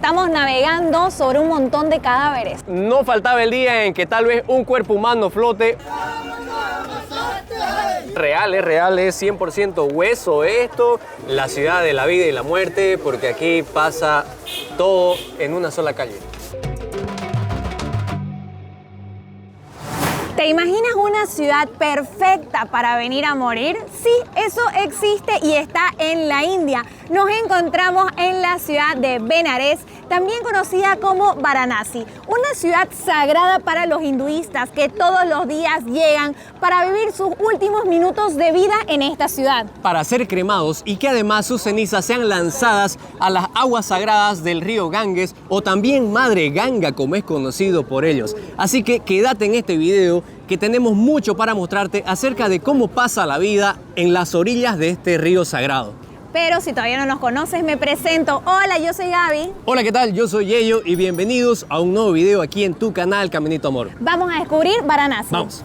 estamos navegando sobre un montón de cadáveres. No faltaba el día en que tal vez un cuerpo humano flote. Real, es 100% hueso esto, la ciudad de la vida y la muerte, porque aquí pasa todo en una sola calle. ¿Te imaginas una ciudad perfecta para venir a morir? Sí, eso existe y está en la India. Nos encontramos en la ciudad de Benares, también conocida como Varanasi, una ciudad sagrada para los hinduistas que todos los días llegan para vivir sus últimos minutos de vida en esta ciudad. Para ser cremados y que además sus cenizas sean lanzadas a las aguas sagradas del río Ganges o también Madre Ganga, como es conocido por ellos. Así que quédate en este video que tenemos mucho para mostrarte acerca de cómo pasa la vida en las orillas de este río sagrado. Pero si todavía no nos conoces, me presento. Hola, yo soy Gaby. Hola, ¿qué tal? Yo soy Yeyo y bienvenidos a un nuevo video aquí en tu canal Caminito Amor. Vamos a descubrir Varanasi. Vamos.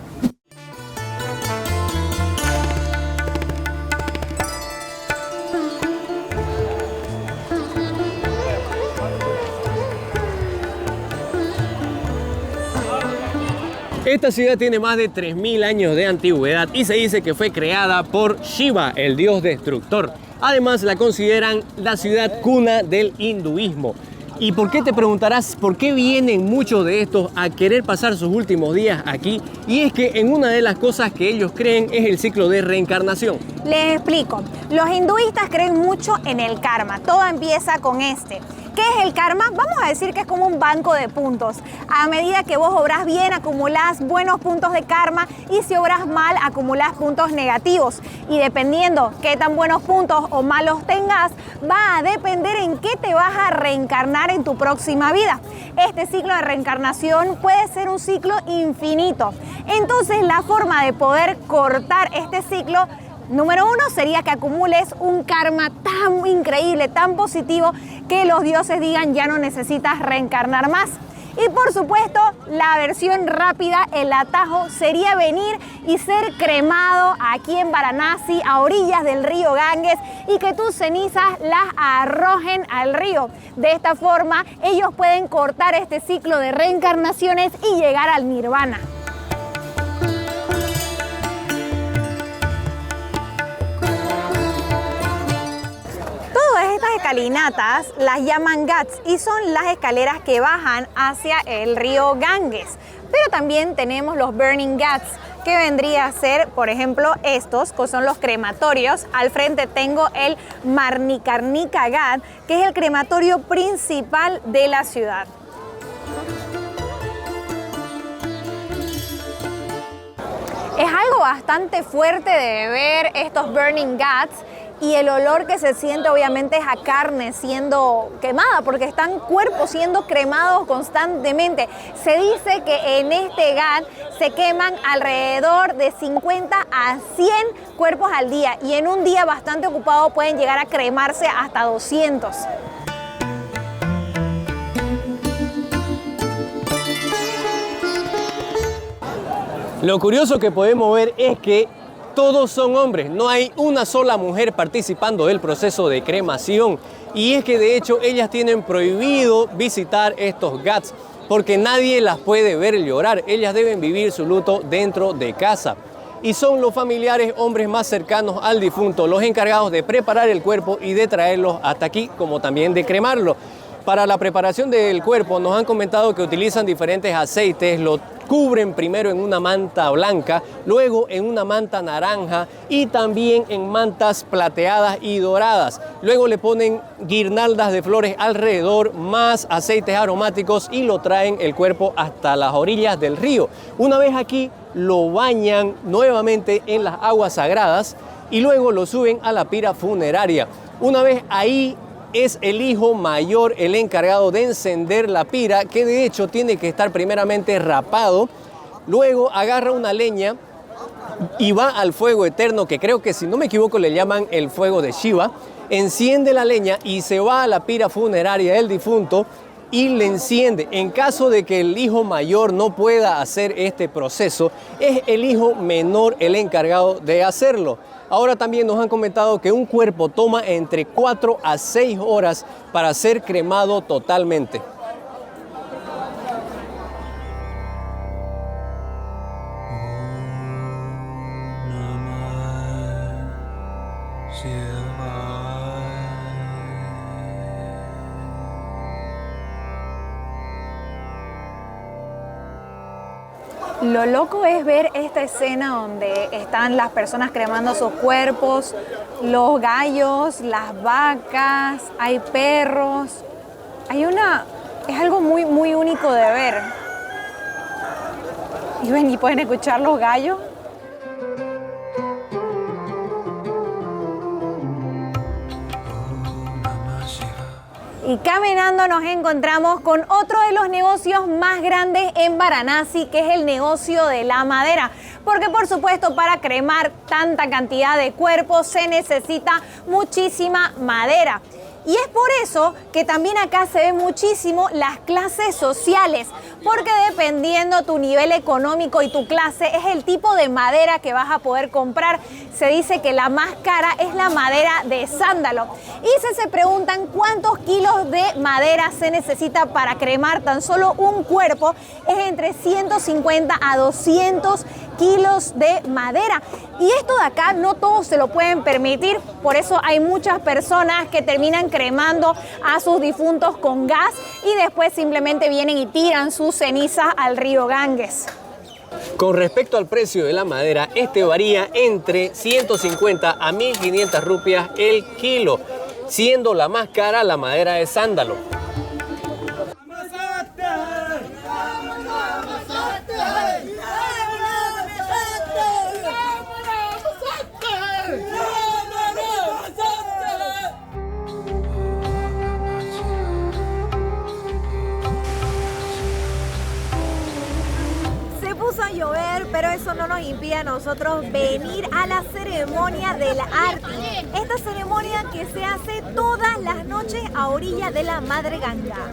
Esta ciudad tiene más de 3000 años de antigüedad y se dice que fue creada por Shiva, el dios destructor. Además, la consideran la ciudad cuna del hinduismo. ¿Y por qué te preguntarás por qué vienen muchos de estos a querer pasar sus últimos días aquí? Y es que en una de las cosas que ellos creen es el ciclo de reencarnación. Les explico. Los hinduistas creen mucho en el karma. Todo empieza con este. ¿Qué es el karma? Vamos a decir que es como un banco de puntos. A medida que vos obras bien, acumulás buenos puntos de karma y si obras mal, acumulás puntos negativos. Y dependiendo qué tan buenos puntos o malos tengas, va a depender en qué te vas a reencarnar en tu próxima vida. Este ciclo de reencarnación puede ser un ciclo infinito. Entonces, la forma de poder cortar este ciclo, número uno, sería que acumules un karma tan increíble, tan positivo, que los dioses digan ya no necesitas reencarnar más. Y por supuesto, la versión rápida, el atajo, sería venir y ser cremado aquí en Varanasi, a orillas del río Ganges, y que tus cenizas las arrojen al río. De esta forma, ellos pueden cortar este ciclo de reencarnaciones y llegar al nirvana. Estas escalinatas las llaman ghats y son las escaleras que bajan hacia el río Ganges. Pero también tenemos los burning ghats, que vendría a ser, por ejemplo, estos, que son los crematorios. Al frente tengo el Marnikarnika Ghat, que es el crematorio principal de la ciudad. Es algo bastante fuerte de ver estos burning ghats. Y el olor que se siente obviamente es a carne siendo quemada, porque están cuerpos siendo cremados constantemente. Se dice que en este ghat se queman alrededor de 50 a 100 cuerpos al día y en un día bastante ocupado pueden llegar a cremarse hasta 200. Lo curioso que podemos ver es que todos son hombres, no hay una sola mujer participando del proceso de cremación. Y es que de hecho ellas tienen prohibido visitar estos ghats porque nadie las puede ver llorar. Ellas deben vivir su luto dentro de casa. Y son los familiares, hombres más cercanos al difunto, los encargados de preparar el cuerpo y de traerlos hasta aquí, como también de cremarlo. Para la preparación del cuerpo nos han comentado que utilizan diferentes aceites, lo cubren primero en una manta blanca, luego en una manta naranja y también en mantas plateadas y doradas. Luego le ponen guirnaldas de flores alrededor, más aceites aromáticos y lo traen el cuerpo hasta las orillas del río. Una vez aquí lo bañan nuevamente en las aguas sagradas y luego lo suben a la pira funeraria. Una vez ahí, es el hijo mayor el encargado de encender la pira, que de hecho tiene que estar primeramente rapado. Luego agarra una leña y va al fuego eterno, que creo que si no me equivoco le llaman el fuego de Shiva. Enciende la leña y se va a la pira funeraria del difunto. y le enciende. En caso de que el hijo mayor no pueda hacer este proceso, es el hijo menor el encargado de hacerlo. Ahora también nos han comentado que un cuerpo toma entre 4 a 6 horas para ser cremado totalmente. Lo loco es ver esta escena donde están las personas cremando sus cuerpos, los gallos, las vacas, hay perros. Es algo muy, muy único de ver. Y ven, y pueden escuchar los gallos. Y caminando nos encontramos con otro de los negocios más grandes en Varanasi, que es el negocio de la madera. Porque por supuesto para cremar tanta cantidad de cuerpos se necesita muchísima madera. Y es por eso que también acá se ve muchísimo las clases sociales, porque dependiendo tu nivel económico y tu clase es el tipo de madera que vas a poder comprar. Se dice que la más cara es la madera de sándalo. Y si se preguntan cuántos kilos de madera se necesita para cremar tan solo un cuerpo, es entre 150 a 200 kilos de madera. Y esto de acá no todos se lo pueden permitir, por eso hay muchas personas que terminan cremando a sus difuntos con gas y después simplemente vienen y tiran sus cenizas al río Ganges. Con respecto al precio de la madera, este varía entre 150 a 1500 rupias el kilo, siendo la más cara la madera de sándalo. Puso a llover, pero eso no nos impide a nosotros venir a la ceremonia del Arti. Esta ceremonia que se hace todas las noches a orilla de la Madre Ganga.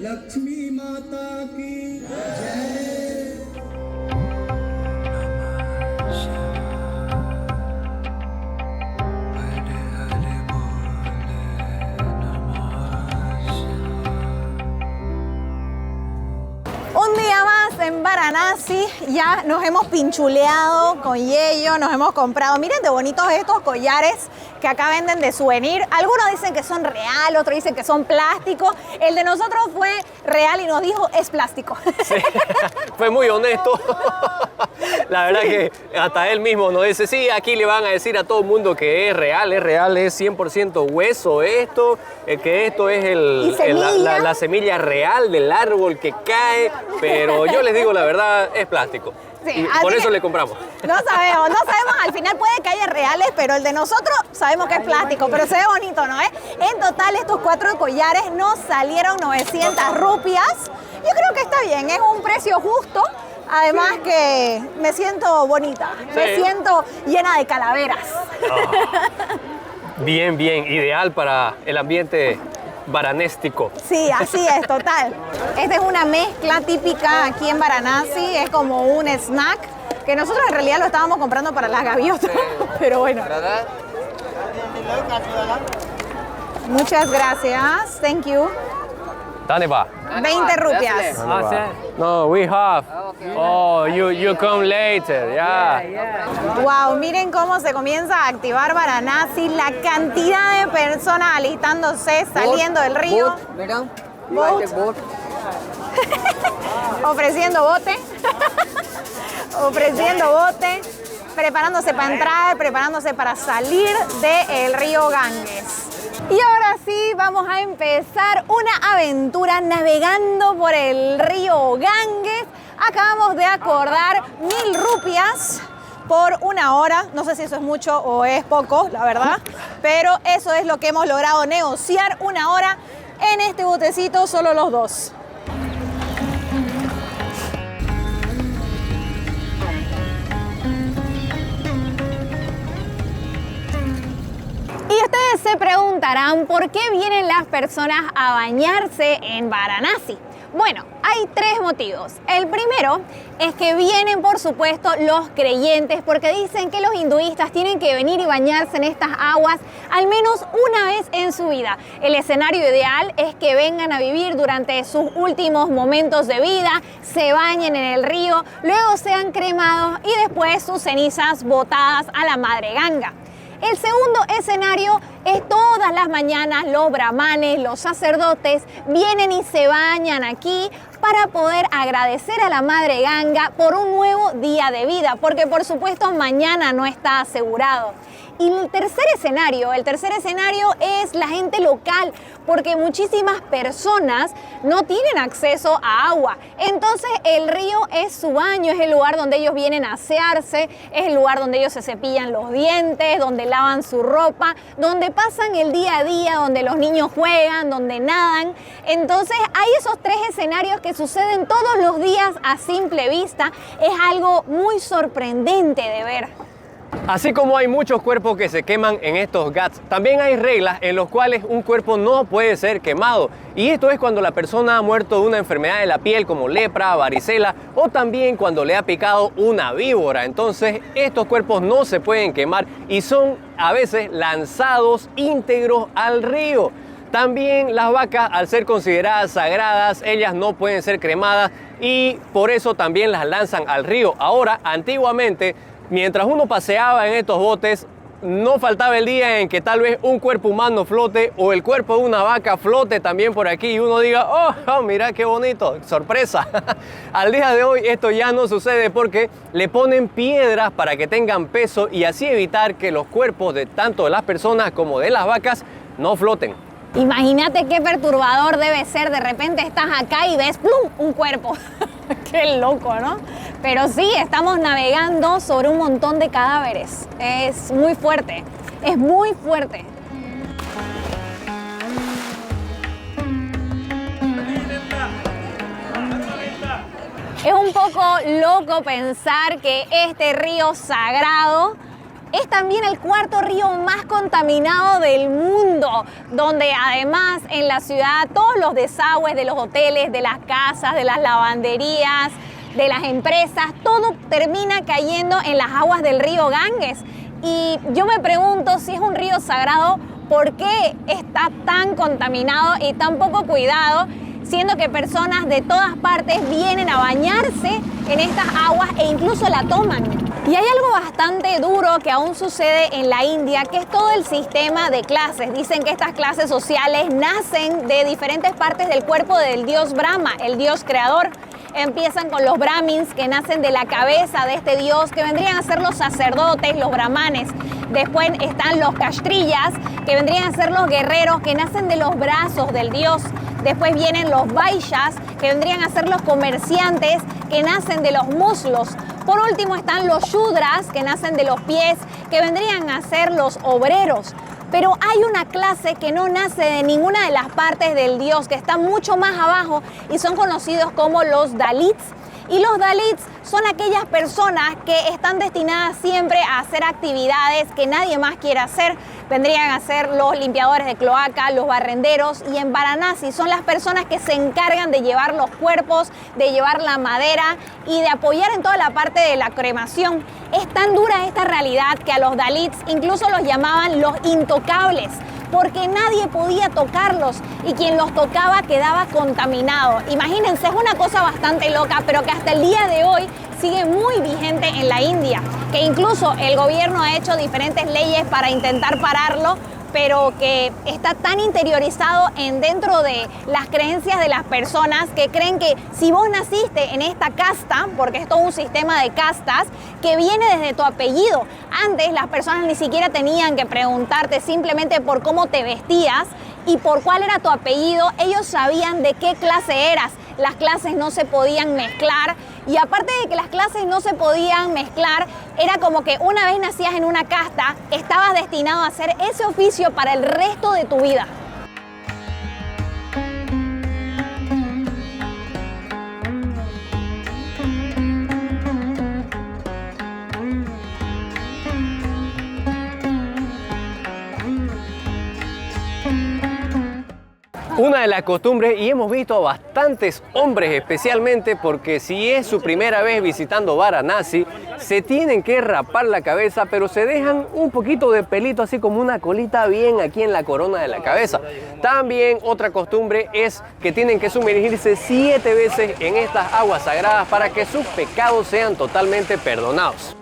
Lakshmi माता की Un día más en Varanasi, ya nos hemos pinchuleado con Yello, nos hemos comprado, miren de bonitos estos collares que acá venden de souvenir. Algunos dicen que son real, otros dicen que son plástico. El de nosotros fue real y nos dijo es plástico. Sí, fue muy honesto. La verdad que hasta él mismo nos dice, sí, aquí le van a decir a todo el mundo que es real, es 100% hueso esto, que esto es la semilla real del árbol que cae, pero yo les digo la verdad, es plástico. Sí, y por eso le compramos. No sabemos, al final puede que haya reales, pero el de nosotros sabemos que es plástico, pero se ve bonito, ¿no? En total estos 4 collares nos salieron 900 rupias. Yo creo que está bien, es un precio justo. Además que me siento bonita, me siento llena de calaveras. Oh. Bien, ideal para el ambiente varanéstico. Sí, así es, total. Esta es una mezcla típica aquí en Varanasi, es como un snack que nosotros en realidad lo estábamos comprando para las gaviotas, pero bueno. Muchas gracias, thank you. ¿Dónde va? 20 rupias. No, we have. Oh, you come later, yeah. Wow, miren cómo se comienza a activar Varanasi, la cantidad de personas alistándose, saliendo del río. Boat. Ofreciendo bote. Ofreciendo bote. Preparándose para entrar, preparándose para salir del río Ganges. Y ahora sí, vamos a empezar una aventura navegando por el río Ganges. Acabamos de acordar 1000 rupias por 1 hora. No sé si eso es mucho o es poco, la verdad. Pero eso es lo que hemos logrado negociar, 1 hora en este botecito, solo los dos. Y ustedes se preguntarán por qué vienen las personas a bañarse en Varanasi. Bueno, hay 3 motivos. El primero es que vienen, por supuesto, los creyentes, porque dicen que los hinduistas tienen que venir y bañarse en estas aguas al menos una vez en su vida. El escenario ideal es que vengan a vivir durante sus últimos momentos de vida, se bañen en el río, luego sean cremados y después sus cenizas botadas a la madre Ganga. El segundo escenario es todas las mañanas los brahmanes, los sacerdotes, vienen y se bañan aquí para poder agradecer a la madre Ganga por un nuevo día de vida, porque por supuesto mañana no está asegurado. Y el tercer escenario es la gente local, porque muchísimas personas no tienen acceso a agua. Entonces el río es su baño, es el lugar donde ellos vienen a asearse, es el lugar donde ellos se cepillan los dientes, donde lavan su ropa, donde pasan el día a día, donde los niños juegan, donde nadan. Entonces hay esos 3 escenarios que suceden todos los días a simple vista. Es algo muy sorprendente de ver. Así como hay muchos cuerpos que se queman en estos ghats, también hay reglas en las cuales un cuerpo no puede ser quemado. Y esto es cuando la persona ha muerto de una enfermedad de la piel como lepra, varicela o también cuando le ha picado una víbora. Entonces estos cuerpos no se pueden quemar y son a veces lanzados íntegros al río. También las vacas, al ser consideradas sagradas, ellas no pueden ser cremadas y por eso también las lanzan al río. Ahora, antiguamente, mientras uno paseaba en estos botes, no faltaba el día en que tal vez un cuerpo humano flote o el cuerpo de una vaca flote también por aquí y uno diga, oh, mira qué bonito, sorpresa. Al día de hoy esto ya no sucede porque le ponen piedras para que tengan peso y así evitar que los cuerpos de tanto de las personas como de las vacas no floten. Imagínate qué perturbador debe ser, de repente estás acá y ves ¡plum!, un cuerpo. Qué loco, ¿no? Pero sí, estamos navegando sobre un montón de cadáveres. Es muy fuerte, es muy fuerte. Es un poco loco pensar que este río sagrado es también el 4.º río más contaminado del mundo, donde además en la ciudad todos los desagües de los hoteles, de las casas, de las lavanderías, de las empresas, todo termina cayendo en las aguas del río Ganges. Y yo me pregunto, si es un río sagrado, ¿por qué está tan contaminado y tan poco cuidado? Siendo que personas de todas partes vienen a bañarse en estas aguas e incluso la toman. Y hay algo bastante duro que aún sucede en la India, que es todo el sistema de clases. Dicen que estas clases sociales nacen de diferentes partes del cuerpo del dios Brahma, el dios creador. Empiezan con los brahmins, que nacen de la cabeza de este dios, que vendrían a ser los sacerdotes, los brahmanes. Después están los kashtriyas, que vendrían a ser los guerreros, que nacen de los brazos del dios. Después vienen los vaishyas, que vendrían a ser los comerciantes, que nacen de los muslos. Por último están los shudras, que nacen de los pies, que vendrían a ser los obreros. Pero hay una clase que no nace de ninguna de las partes del dios, que está mucho más abajo y son conocidos como los Dalits. Y los Dalits son aquellas personas que están destinadas siempre a hacer actividades que nadie más quiere hacer. Vendrían a ser los limpiadores de cloaca, los barrenderos, y en Varanasi son las personas que se encargan de llevar los cuerpos, de llevar la madera y de apoyar en toda la parte de la cremación. Es tan dura esta realidad que a los Dalits incluso los llamaban los intocables, porque nadie podía tocarlos y quien los tocaba quedaba contaminado. Imagínense, es una cosa bastante loca, pero que hasta el día de hoy sigue muy vigente en la India, que incluso el gobierno ha hecho diferentes leyes para intentar pararlo, pero que está tan interiorizado dentro de las creencias de las personas que creen que si vos naciste en esta casta, porque es todo un sistema de castas que viene desde tu apellido. Antes las personas ni siquiera tenían que preguntarte simplemente por cómo te vestías y por cuál era tu apellido, ellos sabían de qué clase eras. Las clases no se podían mezclar y aparte de que las clases no se podían mezclar, era como que una vez nacías en una casta, estabas destinado a hacer ese oficio para el resto de tu vida. Una de las costumbres, y hemos visto a bastantes hombres especialmente, porque si es su primera vez visitando Varanasi, se tienen que rapar la cabeza, pero se dejan un poquito de pelito, así como una colita bien aquí en la corona de la cabeza. También otra costumbre es que tienen que sumergirse 7 veces en estas aguas sagradas para que sus pecados sean totalmente perdonados.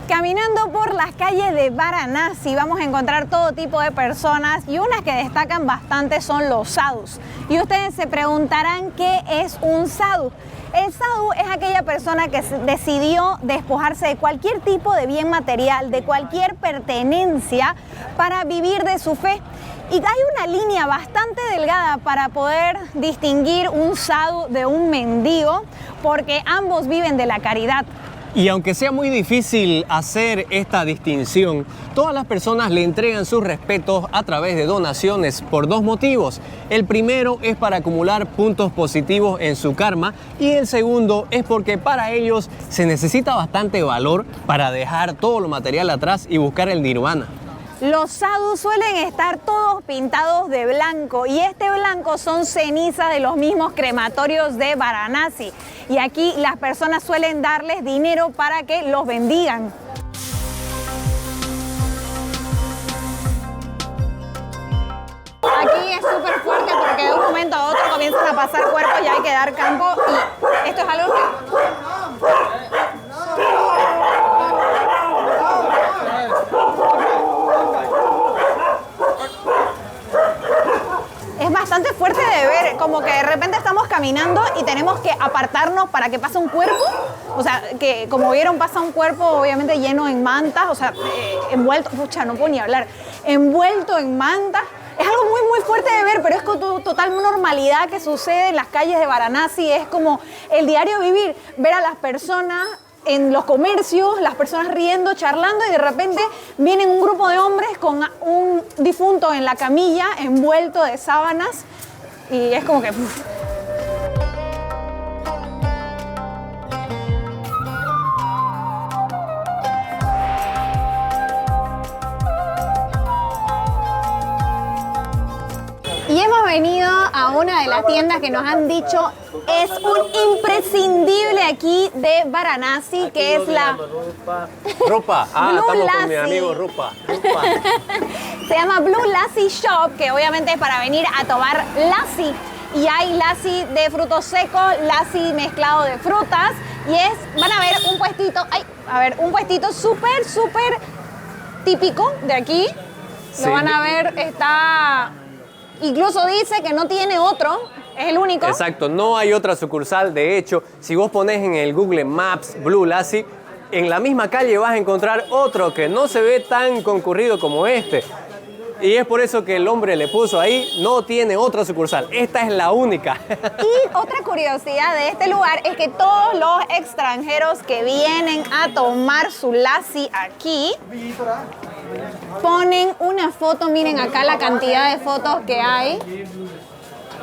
Caminando por las calles de Varanasi vamos a encontrar todo tipo de personas y unas que destacan bastante son los sadhus. Y ustedes se preguntarán qué es un sadhu. El sadhu es aquella persona que decidió despojarse de cualquier tipo de bien material, de cualquier pertenencia para vivir de su fe. Y hay una línea bastante delgada para poder distinguir un sadhu de un mendigo, porque ambos viven de la caridad. Y aunque sea muy difícil hacer esta distinción, todas las personas le entregan sus respetos a través de donaciones por 2 motivos. El primero es para acumular puntos positivos en su karma y el segundo es porque para ellos se necesita bastante valor para dejar todo lo material atrás y buscar el nirvana. Los sadhus suelen estar todos pintados de blanco y este blanco son cenizas de los mismos crematorios de Varanasi. Y aquí las personas suelen darles dinero para que los bendigan. Aquí es súper fuerte porque de un momento a otro comienzan a pasar cuerpos y hay que dar campo y esto es algo que... Es bastante fuerte de ver, como que de repente estamos caminando y tenemos que apartarnos para que pase un cuerpo. O sea, que como vieron pasa un cuerpo obviamente lleno en mantas, o sea, envuelto, pucha, no puedo ni hablar, envuelto en mantas. Es algo muy fuerte de ver, pero es con total normalidad que sucede en las calles de Varanasi. Es como el diario vivir, ver a las personas en los comercios, las personas riendo, charlando y de repente vienen un grupo de hombres con un difunto en la camilla envuelto de sábanas y es como que... Y hemos venido a una de las tiendas que nos han dicho es un imprescindible aquí de Varanasi, que es la... Rupa. Blue Estamos con mi Lassi. amigo Rupa. Se llama Blue Lassi Shop, que obviamente es para venir a tomar lassi. Y hay lassi de frutos secos, lassi mezclado de frutas. Y van a ver un puestito, un puestito súper típico de aquí. Sí. Lo van a ver, está... Incluso dice que no tiene otro, es el único. Exacto, no hay otra sucursal. De hecho, si vos pones en el Google Maps Blue Lassi, en la misma calle vas a encontrar otro que no se ve tan concurrido como este. Y es por eso que el hombre le puso ahí, no tiene otra sucursal. Esta es la única. Y otra curiosidad de este lugar es que todos los extranjeros que vienen a tomar su lassi aquí ponen una foto. Miren acá la cantidad de fotos que hay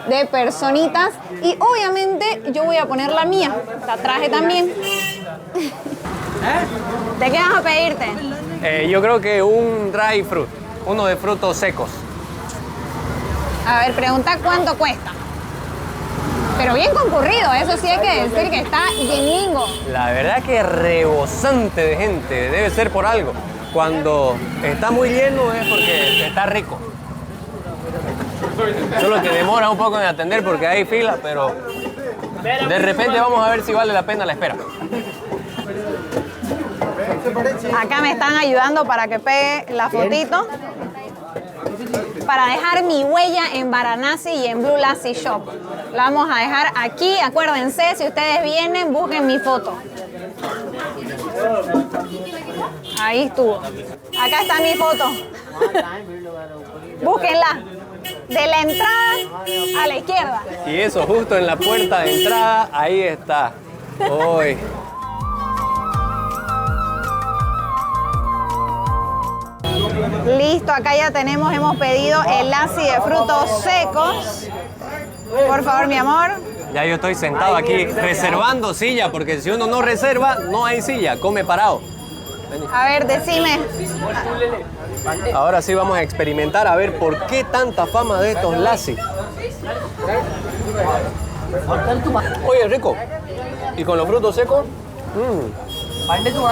de personitas. Y obviamente yo voy a poner la mía. La traje también. ¿De qué vas a pedirte? Yo creo que un dry fruit, uno de frutos secos. A ver, pregunta cuánto cuesta. Pero bien concurrido, eso sí hay que decir que está lleningo. La verdad que rebosante de gente, debe ser por algo. Cuando está muy lleno es porque está rico. Solo que demora un poco en atender porque hay fila, pero de repente vamos a ver si vale la pena la espera. Acá me están ayudando para que pegue la fotito. Para dejar mi huella en Varanasi y en Blue Lassi Shop. La vamos a dejar aquí. Acuérdense, si ustedes vienen, busquen mi foto. Ahí estuvo. Acá está mi foto. Búsquenla. De la entrada a la izquierda. Y eso, justo en la puerta de entrada, ahí está. Uy. Listo, acá ya tenemos, hemos pedido el lassi de frutos secos. Por favor, mi amor. Ya yo estoy sentado aquí reservando silla, porque si uno no reserva, no hay silla, come parado. A ver, decime. Ahora sí vamos a experimentar a ver por qué tanta fama de estos lassi. Oye, rico. ¿Y con los frutos secos?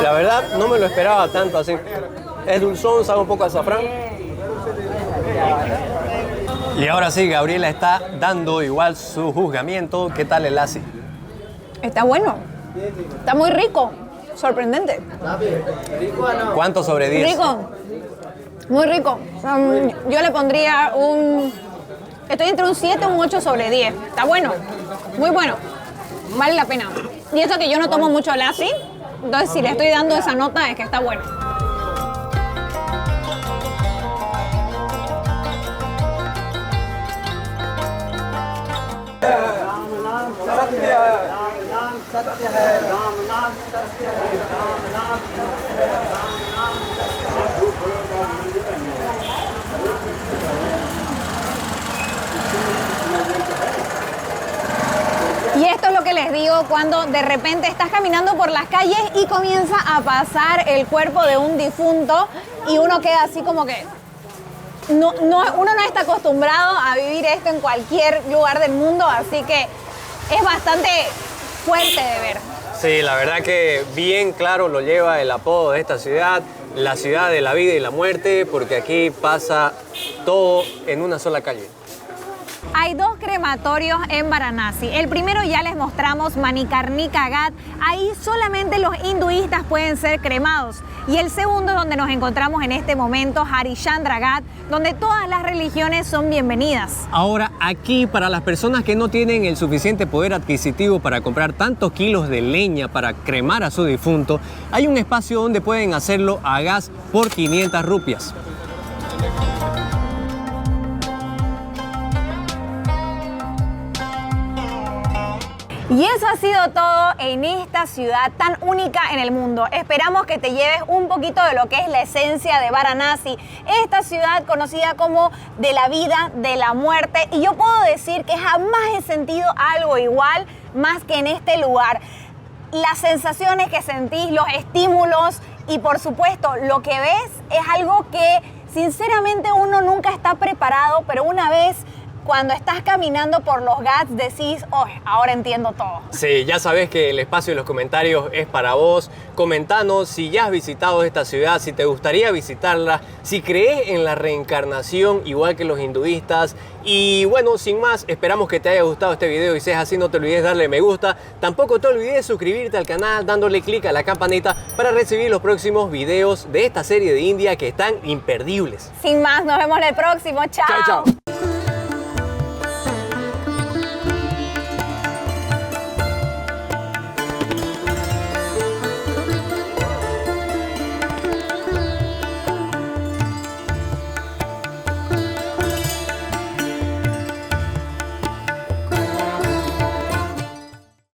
La verdad, no me lo esperaba tanto así. Es dulzón, sabe un poco a azafrán. Y ahora sí, Gabriela está dando igual su juzgamiento. ¿Qué tal el lassi? Está bueno. Está muy rico. Sorprendente. ¿Cuánto sobre 10? Rico. Muy rico. Yo le pondría un... Estoy entre un 7 y un 8 sobre 10. Está bueno. Muy bueno. Vale la pena. Y eso que yo no tomo mucho lassi, entonces si le estoy dando esa nota es que está bueno. Y esto es lo que les digo cuando de repente estás caminando por las calles y comienza a pasar el cuerpo de un difunto y uno queda así como que... uno no está acostumbrado a vivir esto en cualquier lugar del mundo, así que es bastante fuerte de ver. Sí, la verdad que bien claro lo lleva el apodo de esta ciudad, la ciudad de la vida y la muerte, porque aquí pasa todo en una sola calle. Hay dos crematorios en Varanasi. El primero ya les mostramos, Manikarnika Ghat. Ahí solamente los hinduistas pueden ser cremados. Y el segundo es donde nos encontramos en este momento, Harishchandra Ghat, donde todas las religiones son bienvenidas. Ahora, aquí para las personas que no tienen el suficiente poder adquisitivo para comprar tantos kilos de leña para cremar a su difunto, hay un espacio donde pueden hacerlo a gas por 500 rupias. Y eso ha sido todo en esta ciudad tan única en el mundo. Esperamos que te lleves un poquito de lo que es la esencia de Varanasi, esta ciudad conocida como de la vida, de la muerte. Y yo puedo decir que jamás he sentido algo igual más que en este lugar. Las sensaciones que sentís, los estímulos y por supuesto lo que ves es algo que sinceramente uno nunca está preparado, pero una vez cuando estás caminando por los Ghats decís, oh, ahora entiendo todo. Sí, ya sabes que el espacio de los comentarios es para vos. Comentanos si ya has visitado esta ciudad, si te gustaría visitarla, si crees en la reencarnación igual que los hinduistas. Y bueno, sin más, esperamos que te haya gustado este video y si es así no te olvides darle me gusta. Tampoco te olvides suscribirte al canal dándole clic a la campanita para recibir los próximos videos de esta serie de India que están imperdibles. Sin más, nos vemos en el próximo. Chao. Chao, chao.